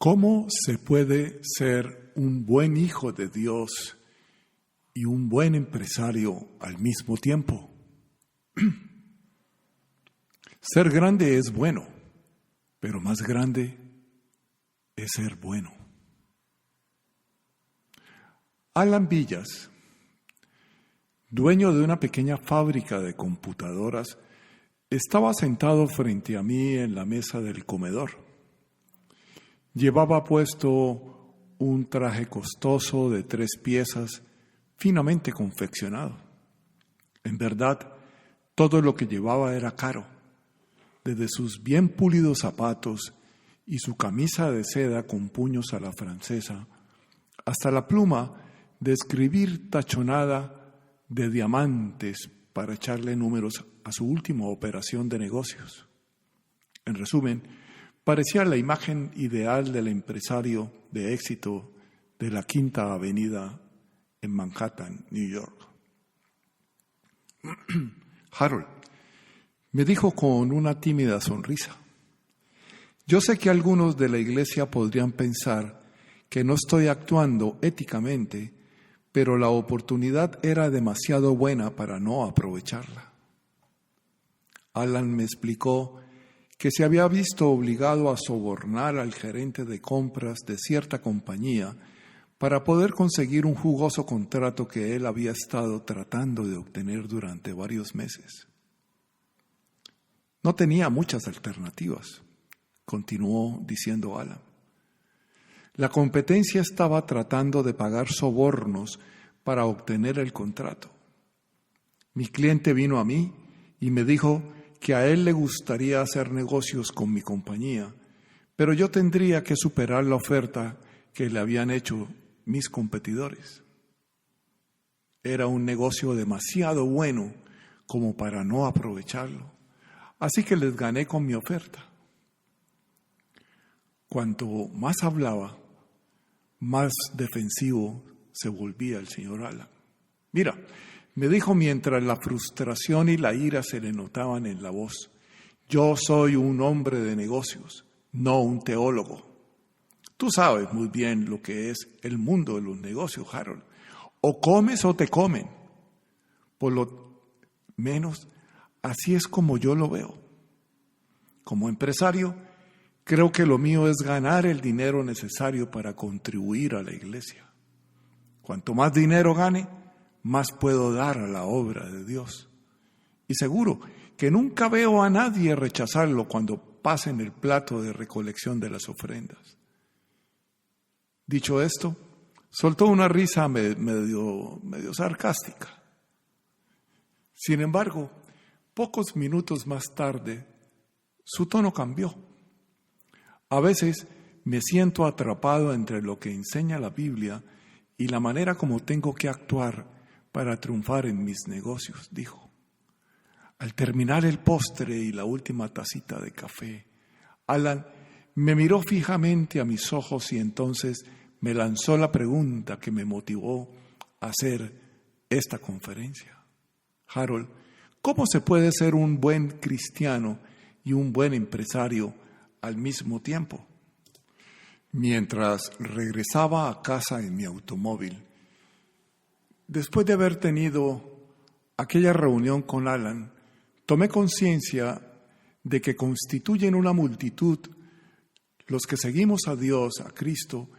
¿Cómo se puede ser un buen hijo de Dios y un buen empresario al mismo tiempo? Ser grande es bueno, pero más grande es ser bueno. Alan Villas, dueño de una pequeña fábrica de computadoras, estaba sentado frente a mí en la mesa del comedor. Llevaba puesto un traje costoso de 3 piezas, finamente confeccionado. En verdad, todo lo que llevaba era caro, desde sus bien pulidos zapatos y su camisa de seda con puños a la francesa, hasta la pluma de escribir tachonada de diamantes para echarle números a su última operación de negocios. En resumen, parecía la imagen ideal del empresario de éxito de la Quinta Avenida en Manhattan, New York. Harold, me dijo con una tímida sonrisa, yo sé que algunos de la iglesia podrían pensar que no estoy actuando éticamente, pero la oportunidad era demasiado buena para no aprovecharla. Alan me explicó que se había visto obligado a sobornar al gerente de compras de cierta compañía para poder conseguir un jugoso contrato que él había estado tratando de obtener durante varios meses. No tenía muchas alternativas, continuó diciendo Alan. La competencia estaba tratando de pagar sobornos para obtener el contrato. Mi cliente vino a mí y me dijo que a él le gustaría hacer negocios con mi compañía, pero yo tendría que superar la oferta que le habían hecho mis competidores. Era un negocio demasiado bueno como para no aprovecharlo, así que les gané con mi oferta. Cuanto más hablaba, más defensivo se volvía el señor Alan. Mira, me dijo mientras la frustración y la ira se le notaban en la voz, yo soy un hombre de negocios, no un teólogo. Tú sabes muy bien lo que es el mundo de los negocios, Harold. O comes o te comen. Por lo menos así es como yo lo veo. Como empresario, creo que lo mío es ganar el dinero necesario para contribuir a la iglesia. Cuanto más dinero gane, más puedo dar a la obra de Dios. Y seguro que nunca veo a nadie rechazarlo cuando pasen el plato de recolección de las ofrendas. Dicho esto, soltó una risa medio sarcástica. Sin embargo, pocos minutos más tarde, su tono cambió. A veces me siento atrapado entre lo que enseña la Biblia y la manera como tengo que actuar para triunfar en mis negocios, dijo. Al terminar el postre y la última tacita de café, Alan me miró fijamente a mis ojos y entonces me lanzó la pregunta que me motivó a hacer esta conferencia. Harold, ¿cómo se puede ser un buen cristiano y un buen empresario al mismo tiempo? Mientras regresaba a casa en mi automóvil, después de haber tenido aquella reunión con Alan, tomé conciencia de que constituyen una multitud los que seguimos a Dios, a Cristo,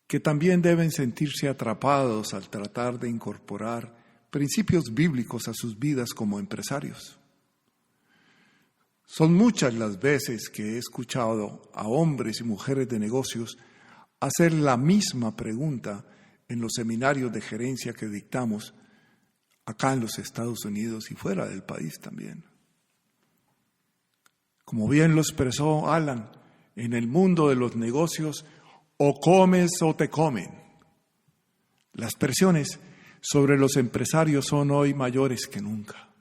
que también deben sentirse atrapados al tratar de incorporar principios bíblicos a sus vidas como empresarios. Son muchas las veces que he escuchado a hombres y mujeres de negocios hacer la misma pregunta en los seminarios de gerencia que dictamos acá en los Estados Unidos y fuera del país también. Como bien lo expresó Alan, en el mundo de los negocios, o comes o te comen. Las presiones sobre los empresarios son hoy mayores que nunca.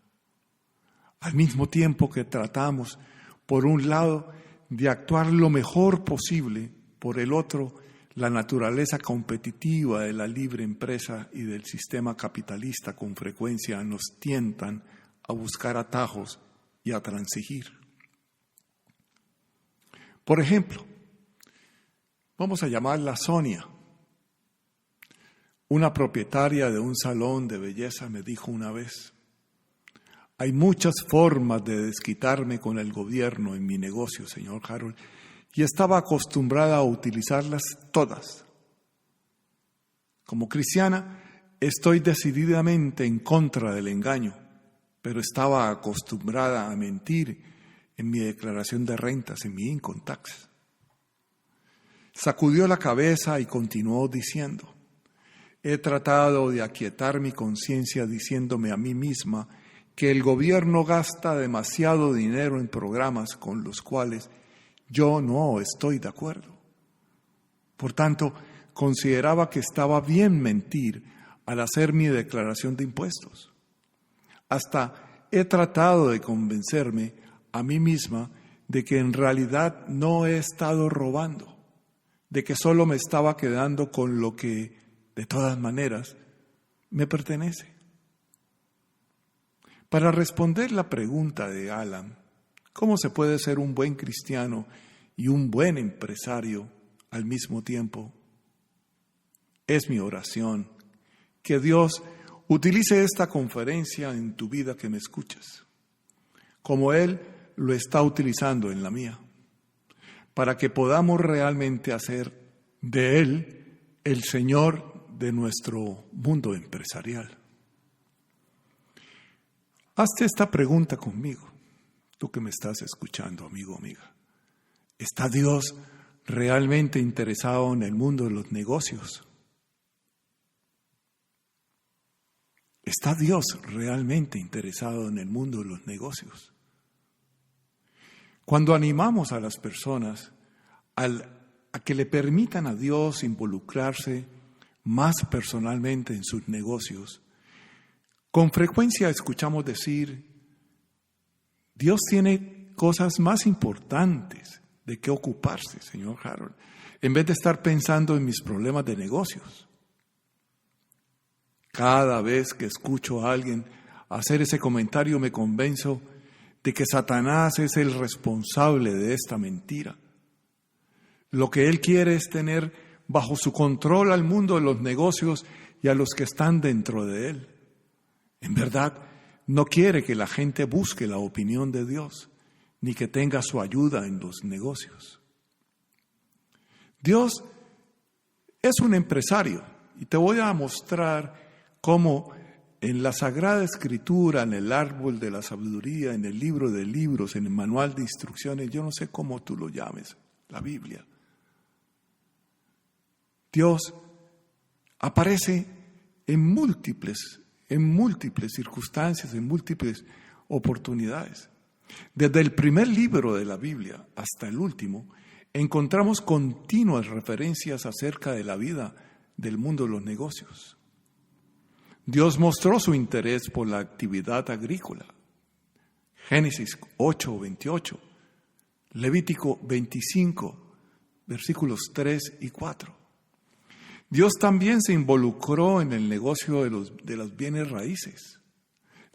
Al mismo tiempo que tratamos, por un lado, de actuar lo mejor posible, por el otro, la naturaleza competitiva de la libre empresa y del sistema capitalista con frecuencia nos tientan a buscar atajos y a transigir. Por ejemplo, Vamos a llamarla Sonia. Una propietaria de un salón de belleza me dijo una vez: hay muchas formas de desquitarme con el gobierno en mi negocio, señor Harold, y estaba acostumbrada a utilizarlas todas. Como cristiana, estoy decididamente en contra del engaño, pero estaba acostumbrada a mentir en mi declaración de rentas, en mi income tax. Sacudió la cabeza y continuó diciendo: he tratado de aquietar mi conciencia diciéndome a mí misma que el gobierno gasta demasiado dinero en programas con los cuales yo no estoy de acuerdo. Por tanto, consideraba que estaba bien mentir al hacer mi declaración de impuestos. Hasta he tratado de convencerme a mí misma de que en realidad no he estado robando, de que solo me estaba quedando con lo que, de todas maneras, me pertenece. Para responder la pregunta de Alan, ¿cómo se puede ser un buen cristiano y un buen empresario al mismo tiempo? Es mi oración que Dios utilice esta conferencia en tu vida que me escuchas, como Él lo está utilizando en la mía, para que podamos realmente hacer de Él el Señor de nuestro mundo empresarial. Hazte esta pregunta conmigo, tú que me estás escuchando, amigo o amiga. ¿Está Dios realmente interesado en el mundo de los negocios? ¿Está Dios realmente interesado en el mundo de los negocios? Cuando animamos a las personas a que le permitan a Dios involucrarse más personalmente en sus negocios, con frecuencia escuchamos decir: Dios tiene cosas más importantes de qué ocuparse, señor Harold, en vez de estar pensando en mis problemas de negocios. Cada vez que escucho a alguien hacer ese comentario me convenzo de que Satanás es el responsable de esta mentira. Lo que él quiere es tener bajo su control al mundo de los negocios y a los que están dentro de él. En verdad, no quiere que la gente busque la opinión de Dios, ni que tenga su ayuda en los negocios. Dios es un empresario, y te voy a mostrar cómo en la Sagrada Escritura, en el árbol de la sabiduría, en el libro de libros, en el manual de instrucciones, yo no sé cómo tú lo llames, la Biblia, Dios aparece en múltiples circunstancias, en múltiples oportunidades. Desde el primer libro de la Biblia hasta el último, encontramos continuas referencias acerca de la vida del mundo de los negocios. Dios mostró su interés por la actividad agrícola. Génesis 8:28, Levítico 25, versículos 3 y 4. Dios también se involucró en el negocio de los bienes raíces.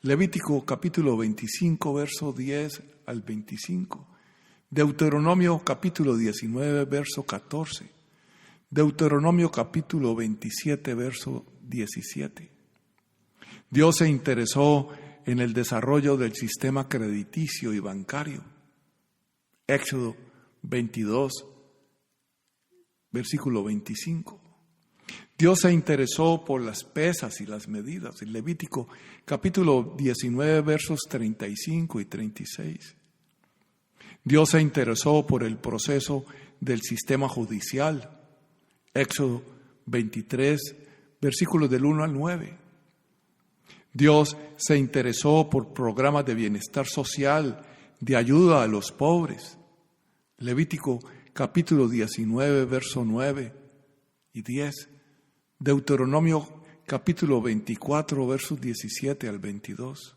Levítico capítulo 25, verso 10 al 25. Deuteronomio capítulo 19, verso 14. Deuteronomio capítulo 27, verso 17. Dios se interesó en el desarrollo del sistema crediticio y bancario. Éxodo 22, versículo 25. Dios se interesó por las pesas y las medidas. En Levítico capítulo 19, versos 35 y 36. Dios se interesó por el proceso del sistema judicial. Éxodo 23, versículos del 1 al 9. Dios se interesó por programas de bienestar social, de ayuda a los pobres. Levítico capítulo 19, verso 9 y 10. Deuteronomio capítulo 24, versos 17 al 22.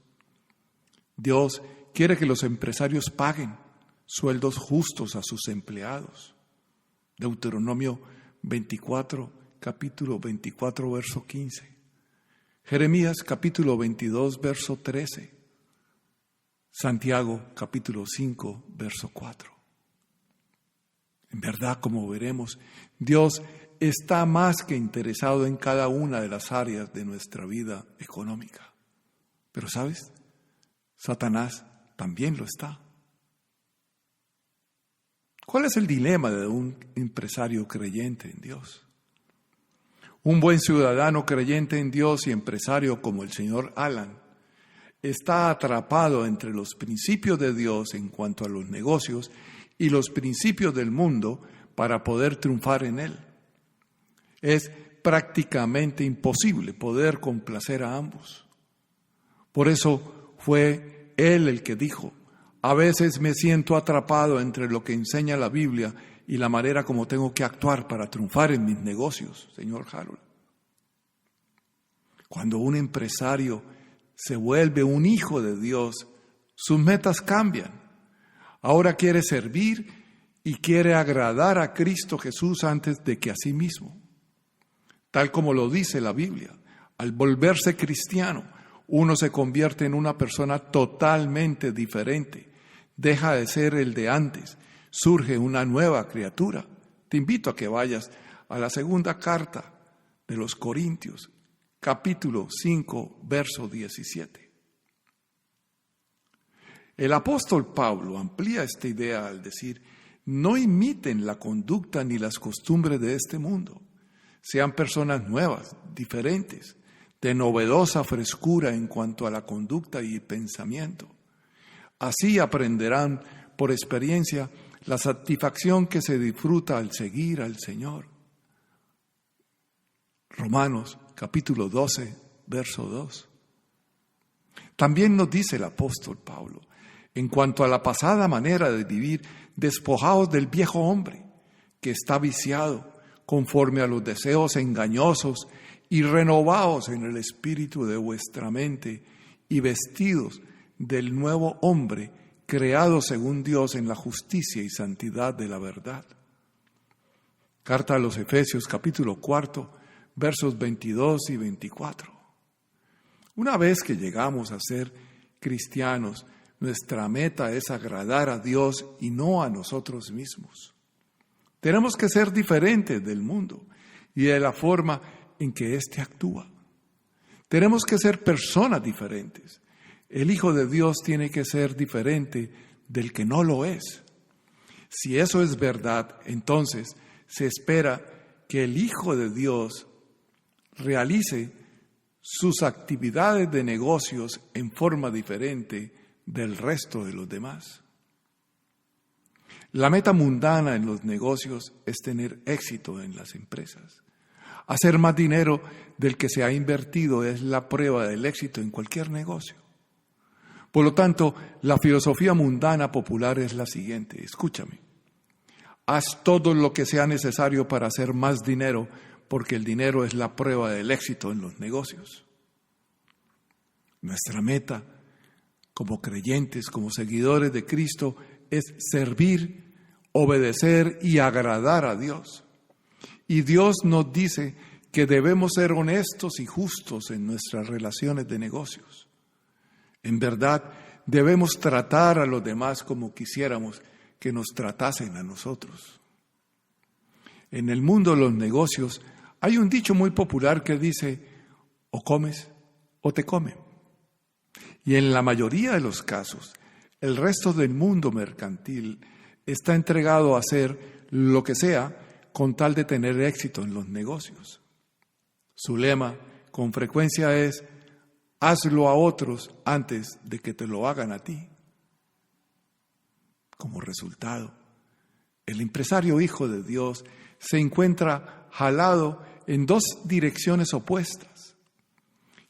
Dios quiere que los empresarios paguen sueldos justos a sus empleados. Deuteronomio 24, capítulo 24, verso 15. Jeremías capítulo 22, verso 13. Santiago capítulo 5, verso 4. En verdad, como veremos, Dios está más que interesado en cada una de las áreas de nuestra vida económica. Pero ¿sabes? Satanás también lo está. ¿Cuál es el dilema de un empresario creyente en Dios? Un buen ciudadano creyente en Dios y empresario como el señor Alan está atrapado entre los principios de Dios en cuanto a los negocios y los principios del mundo para poder triunfar en él. Es prácticamente imposible poder complacer a ambos. Por eso fue él el que dijo: a veces me siento atrapado entre lo que enseña la Biblia y la manera como tengo que actuar para triunfar en mis negocios, señor Harold. Cuando un empresario se vuelve un hijo de Dios, sus metas cambian. Ahora quiere servir y quiere agradar a Cristo Jesús antes de que a sí mismo. Tal como lo dice la Biblia, al volverse cristiano, uno se convierte en una persona totalmente diferente. Deja de ser el de antes, surge una nueva criatura. Te invito a que vayas a la segunda carta de los Corintios, capítulo 5, verso 17. El apóstol Pablo amplía esta idea al decir: no imiten la conducta ni las costumbres de este mundo. Sean personas nuevas, diferentes, de novedosa frescura en cuanto a la conducta y pensamiento. Así aprenderán por experiencia la satisfacción que se disfruta al seguir al Señor. Romanos capítulo 12, verso 2. También nos dice el apóstol Pablo: en cuanto a la pasada manera de vivir, despojaos del viejo hombre, que está viciado conforme a los deseos engañosos, y renovaos en el espíritu de vuestra mente, y vestidos del nuevo hombre, creado según Dios en la justicia y santidad de la verdad. Carta a los Efesios, capítulo 4, versos 22 y 24. Una vez que llegamos a ser cristianos, nuestra meta es agradar a Dios y no a nosotros mismos. Tenemos que ser diferentes del mundo y de la forma en que éste actúa. Tenemos que ser personas diferentes. El Hijo de Dios tiene que ser diferente del que no lo es. Si eso es verdad, entonces se espera que el Hijo de Dios realice sus actividades de negocios en forma diferente del resto de los demás. La meta mundana en los negocios es tener éxito en las empresas. Hacer más dinero del que se ha invertido es la prueba del éxito en cualquier negocio. Por lo tanto, la filosofía mundana popular es la siguiente: escúchame, haz todo lo que sea necesario para hacer más dinero, porque el dinero es la prueba del éxito en los negocios. Nuestra meta, como creyentes, como seguidores de Cristo, es servir, obedecer y agradar a Dios. Y Dios nos dice que debemos ser honestos y justos en nuestras relaciones de negocios. En verdad, debemos tratar a los demás como quisiéramos que nos tratasen a nosotros. En el mundo de los negocios hay un dicho muy popular que dice: o comes o te comen. Y en la mayoría de los casos, el resto del mundo mercantil está entregado a hacer lo que sea con tal de tener éxito en los negocios. Su lema con frecuencia es: hazlo a otros antes de que te lo hagan a ti. Como resultado, el empresario hijo de Dios se encuentra jalado en dos direcciones opuestas.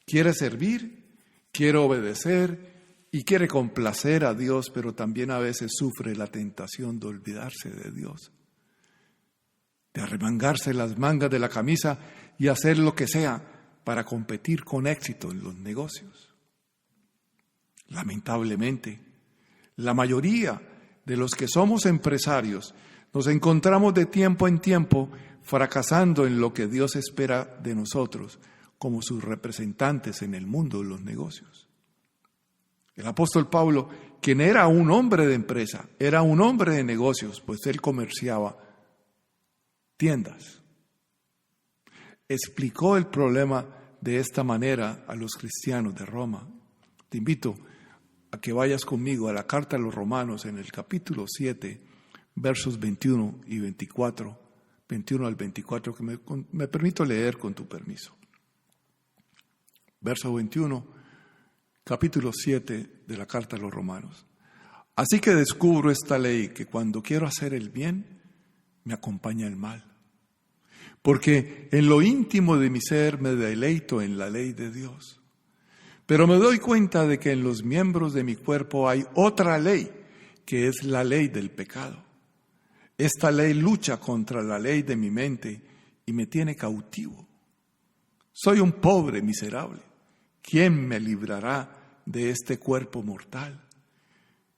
Quiere servir, quiere obedecer y quiere complacer a Dios, pero también a veces sufre la tentación de olvidarse de Dios, de arremangarse las mangas de la camisa y hacer lo que sea para competir con éxito en los negocios. Lamentablemente, la mayoría de los que somos empresarios nos encontramos de tiempo en tiempo fracasando en lo que Dios espera de nosotros como sus representantes en el mundo de los negocios. El apóstol Pablo, quien era un hombre de empresa, era un hombre de negocios, pues él comerciaba tiendas. Explicó el problema de esta manera a los cristianos de Roma. Te invito a que vayas conmigo a la carta a los Romanos en el capítulo 7, versos 21 y 24, 21 al 24, que me permito leer con tu permiso. Verso 21, capítulo 7 de la carta a los Romanos. Así que descubro esta ley, que cuando quiero hacer el bien, me acompaña el mal. Porque en lo íntimo de mi ser me deleito en la ley de Dios. Pero me doy cuenta de que en los miembros de mi cuerpo hay otra ley, que es la ley del pecado. Esta ley lucha contra la ley de mi mente y me tiene cautivo. Soy un pobre miserable. ¿Quién me librará de este cuerpo mortal?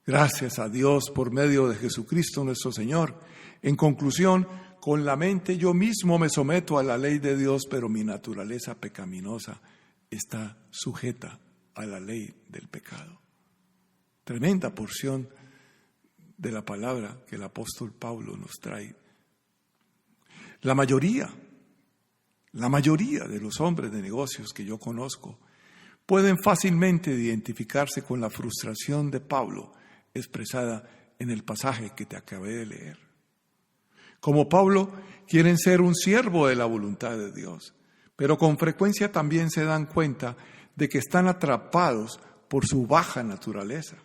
Gracias a Dios por medio de Jesucristo nuestro Señor. En conclusión, con la mente yo mismo me someto a la ley de Dios, pero mi naturaleza pecaminosa está sujeta a la ley del pecado. Tremenda porción de la palabra que el apóstol Pablo nos trae. La mayoría de los hombres de negocios que yo conozco pueden fácilmente identificarse con la frustración de Pablo expresada en el pasaje que te acabé de leer. Como Pablo, quieren ser un siervo de la voluntad de Dios, pero con frecuencia también se dan cuenta de que están atrapados por su baja naturaleza.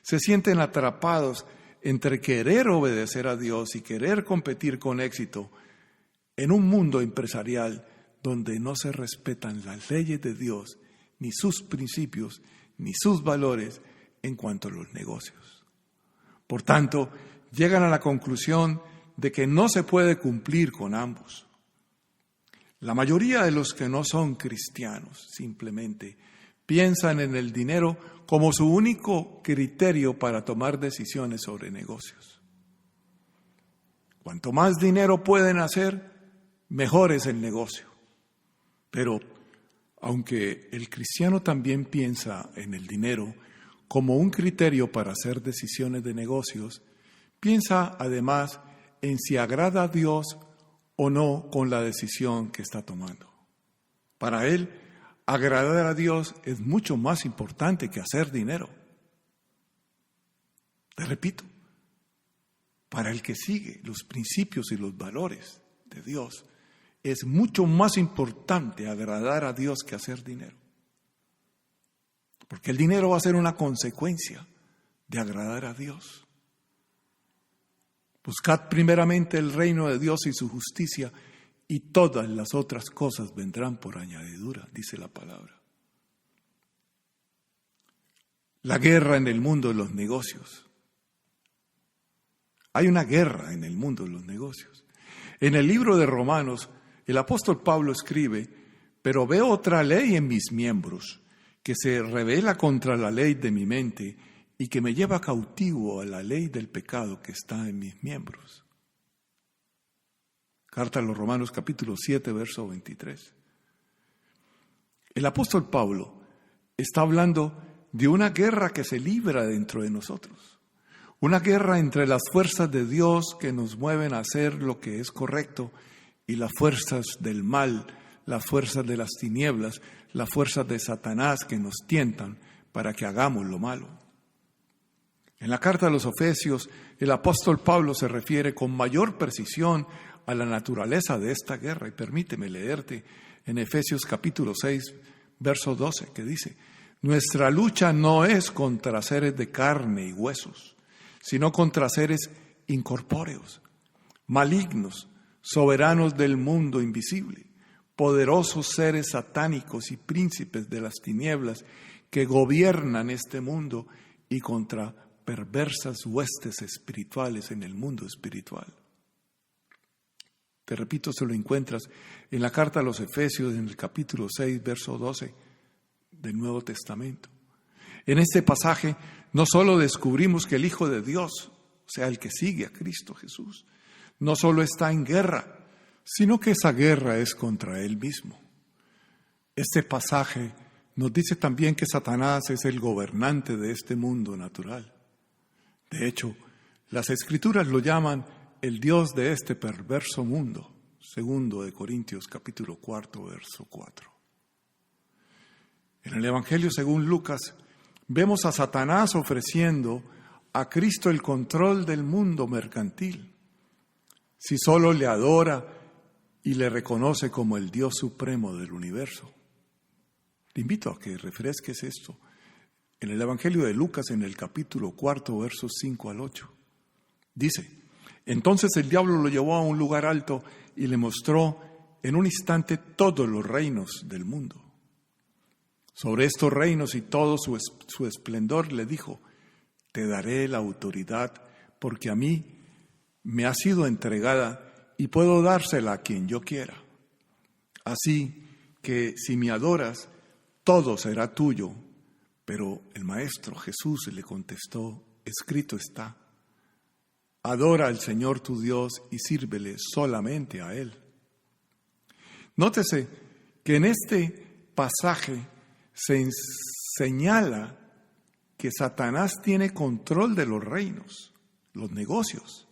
Se sienten atrapados entre querer obedecer a Dios y querer competir con éxito en un mundo empresarial donde no se respetan las leyes de Dios, ni sus principios, ni sus valores en cuanto a los negocios. Por tanto, llegan a la conclusión de que no se puede cumplir con ambos. La mayoría de los que no son cristianos simplemente piensan en el dinero como su único criterio para tomar decisiones sobre negocios. Cuanto más dinero pueden hacer, mejor es el negocio. Pero aunque el cristiano también piensa en el dinero como un criterio para hacer decisiones de negocios, piensa además en si agrada a Dios o no con la decisión que está tomando. Para él, agradar a Dios es mucho más importante que hacer dinero. Te repito, para el que sigue los principios y los valores de Dios, es mucho más importante agradar a Dios que hacer dinero. Porque el dinero va a ser una consecuencia de agradar a Dios. Buscad primeramente el reino de Dios y su justicia, y todas las otras cosas vendrán por añadidura, dice la palabra. La guerra en el mundo de los negocios. Hay una guerra en el mundo de los negocios. En el libro de Romanos, el apóstol Pablo escribe: pero veo otra ley en mis miembros, que se rebela contra la ley de mi mente y que me lleva cautivo a la ley del pecado que está en mis miembros. Carta a los Romanos capítulo 7, verso 23. El apóstol Pablo está hablando de una guerra que se libra dentro de nosotros. Una guerra entre las fuerzas de Dios que nos mueven a hacer lo que es correcto y las fuerzas del mal, las fuerzas de las tinieblas, las fuerzas de Satanás que nos tientan para que hagamos lo malo. En la carta a los Efesios, el apóstol Pablo se refiere con mayor precisión a la naturaleza de esta guerra. Y permíteme leerte en Efesios capítulo 6, verso 12, que dice: nuestra lucha no es contra seres de carne y huesos, sino contra seres incorpóreos, malignos, soberanos del mundo invisible, poderosos seres satánicos y príncipes de las tinieblas que gobiernan este mundo, y contra perversas huestes espirituales en el mundo espiritual. Te repito, se lo encuentras en la carta a los Efesios, en el capítulo 6, verso 12 del Nuevo Testamento. En este pasaje no solo descubrimos que el Hijo de Dios, o sea, el que sigue a Cristo Jesús, no solo está en guerra, sino que esa guerra es contra Él mismo. Este pasaje nos dice también que Satanás es el gobernante de este mundo natural. De hecho, las Escrituras lo llaman el Dios de este perverso mundo. 2 de Corintios capítulo 4, verso 4. En el Evangelio según Lucas, vemos a Satanás ofreciendo a Cristo el control del mundo mercantil. Si solo le adora y le reconoce como el Dios supremo del universo. Te invito a que refresques esto. En el Evangelio de Lucas, en el capítulo 4, versos 5 al 8, dice: entonces el diablo lo llevó a un lugar alto y le mostró en un instante todos los reinos del mundo. Sobre estos reinos y todo su esplendor le dijo: te daré la autoridad porque a mí me ha sido entregada y puedo dársela a quien yo quiera. Así que si me adoras, todo será tuyo. Pero el Maestro Jesús le contestó: escrito está, adora al Señor tu Dios y sírvele solamente a Él. Nótese que en este pasaje se señala que Satanás tiene control de los reinos, los negocios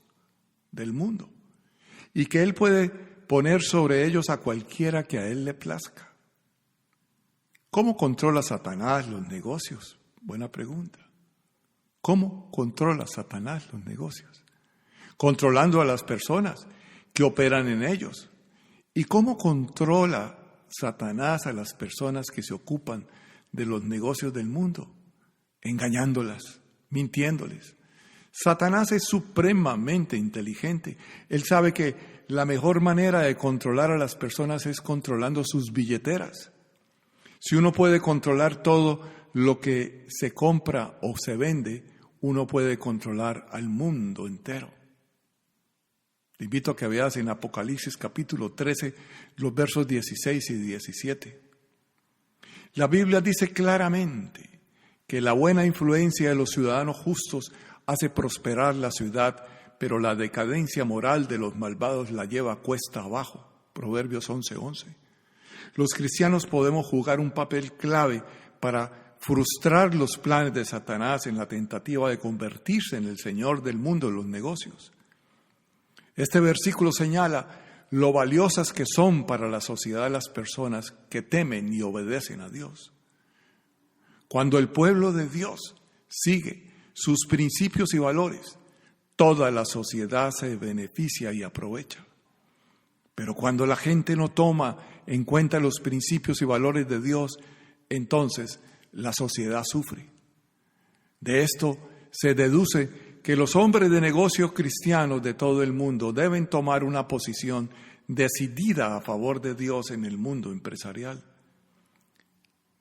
del mundo, y que él puede poner sobre ellos a cualquiera que a él le plazca. ¿Cómo controla Satanás los negocios? Buena pregunta. ¿Cómo controla Satanás los negocios? Controlando a las personas que operan en ellos. ¿Y cómo controla Satanás a las personas que se ocupan de los negocios del mundo? Engañándolas, mintiéndoles. Satanás es supremamente inteligente. Él sabe que la mejor manera de controlar a las personas es controlando sus billeteras. Si uno puede controlar todo lo que se compra o se vende, uno puede controlar al mundo entero. Te invito a que veas en Apocalipsis capítulo 13 los versos 16 y 17. La Biblia dice claramente que la buena influencia de los ciudadanos justos hace prosperar la ciudad, pero la decadencia moral de los malvados la lleva cuesta abajo. Proverbios 11:11. Los cristianos podemos jugar un papel clave para frustrar los planes de Satanás en la tentativa de convertirse en el señor del mundo de los negocios. Este versículo señala lo valiosas que son para la sociedad las personas que temen y obedecen a Dios. Cuando el pueblo de Dios sigue sus principios y valores, toda la sociedad se beneficia y aprovecha. Pero cuando la gente no toma en cuenta los principios y valores de Dios, entonces la sociedad sufre. De esto se deduce que los hombres de negocios cristianos de todo el mundo deben tomar una posición decidida a favor de Dios en el mundo empresarial.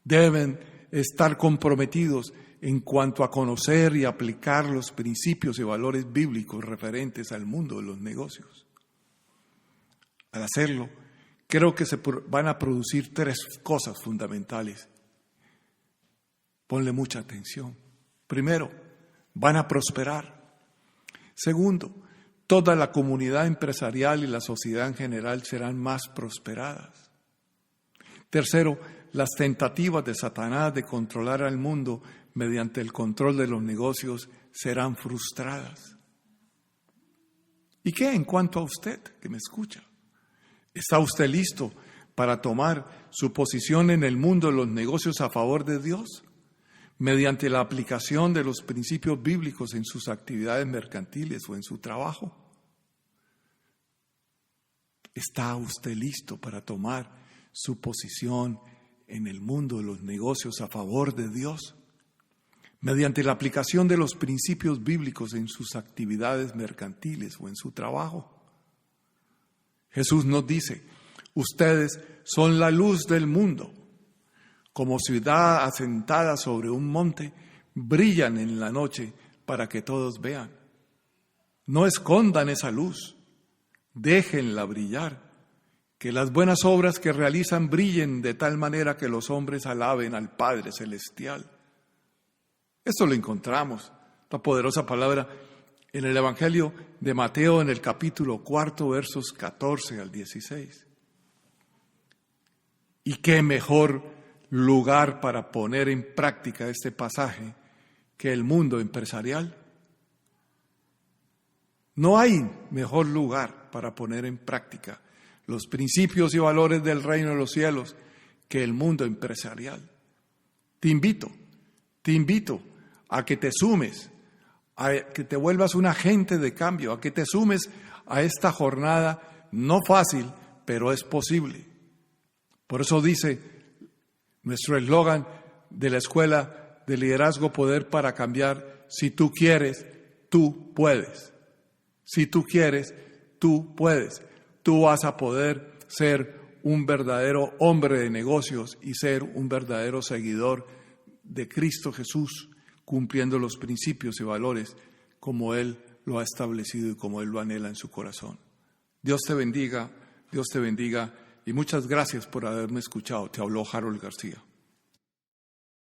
Deben estar comprometidos en cuanto a conocer y aplicar los principios y valores bíblicos referentes al mundo de los negocios. Al hacerlo, creo que se van a producir 3 cosas fundamentales. Ponle mucha atención. Primero, van a prosperar. Segundo, toda la comunidad empresarial y la sociedad en general serán más prosperadas. Tercero, las tentativas de Satanás de controlar al mundo mediante el control de los negocios serán frustradas. ¿Y qué en cuanto a usted que me escucha? ¿Está usted listo para tomar su posición en el mundo de los negocios a favor de Dios, mediante la aplicación de los principios bíblicos en sus actividades mercantiles o en su trabajo? ¿Está usted listo para tomar su posición en el mundo de los negocios a favor de Dios, mediante la aplicación de los principios bíblicos en sus actividades mercantiles o en su trabajo? Jesús nos dice: ustedes son la luz del mundo. Como ciudad asentada sobre un monte, brillan en la noche para que todos vean. No escondan esa luz, déjenla brillar, que las buenas obras que realizan brillen de tal manera que los hombres alaben al Padre Celestial. Esto lo encontramos, la poderosa palabra, en el Evangelio de Mateo, en el capítulo 4, versos 14 al 16. ¿Y qué mejor lugar para poner en práctica este pasaje que el mundo empresarial? No hay mejor lugar para poner en práctica los principios y valores del reino de los cielos que el mundo empresarial. Te invito a que te sumes, a que te vuelvas un agente de cambio, a que te sumes a esta jornada no fácil, pero es posible. Por eso dice nuestro eslogan de la Escuela de Liderazgo Poder para Cambiar: si tú quieres, tú puedes. Si tú quieres, tú puedes. Tú vas a poder ser un verdadero hombre de negocios y ser un verdadero seguidor de Cristo Jesús, cumpliendo los principios y valores como Él lo ha establecido y como Él lo anhela en su corazón. Dios te bendiga y muchas gracias por haberme escuchado. Te habló Harold García.